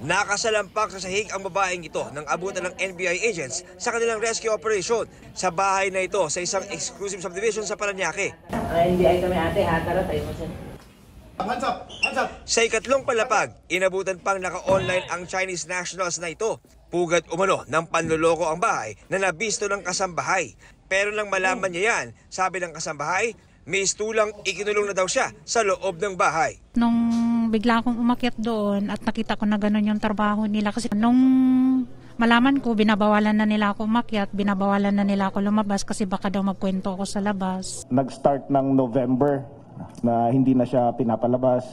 Nakasalampak sa sahig ang babaeng ito nang abutan ng NBI agents sa kanilang rescue operation sa bahay na ito sa isang exclusive subdivision sa Parañaque. NBI kami ate, ha? Tara tayo mo siya. Hands up! Hands up! Sa ikatlong palapag, inabutan pang naka-online ang Chinese nationals na ito. Pugad umano ng panloloko ang bahay na nabisto ng kasambahay. Pero nang malaman niya yan, sabi ng kasambahay, may istulang ikinulong na daw siya sa loob ng bahay. Nung bigla akong umakyat doon at nakita ko na gano'n yung trabaho nila kasi nung malaman ko, binabawalan na nila ako umakyat, binabawalan na nila ako lumabas kasi baka daw magkwento ako sa labas. Nag-start ng November na hindi na siya pinapalabas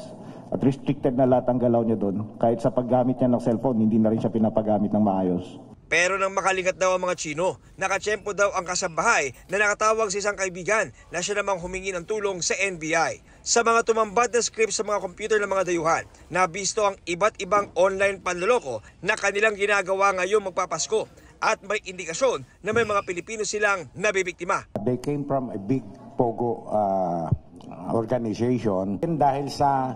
at restricted na lahat ang galaw niya doon. Kahit sa paggamit niya ng cellphone, hindi na rin siya pinapagamit ng maayos. Pero nang makalingat daw ang mga Chino, nakatsyempo daw ang kasambahay na nakatawag sa isang kaibigan na siya namang humingi ng tulong sa NBI. Sa mga tumambad na script sa mga computer ng mga dayuhan, nabisto ang iba't ibang online panloloko na kanilang ginagawa ngayong magpapasko at may indikasyon na may mga Pilipino silang nabibiktima. They came from a big Pogo organization. And dahil sa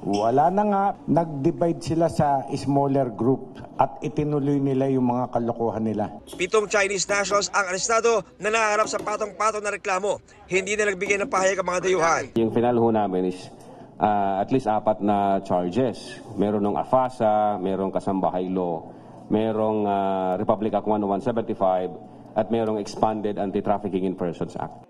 wala na nga, nag-divide sila sa smaller group at itinuloy nila yung mga kalokohan nila. 7 Chinese nationals ang arestado na naharap sa patong-patong na reklamo. Hindi na nagbigay ng pahayag ang mga dayuhan. Yung final ho namin is at least 4 na charges. Meron ng AFASA, merong kasambahay law, merong Republic Act 10175 at merong Expanded Anti-Trafficking in Persons Act.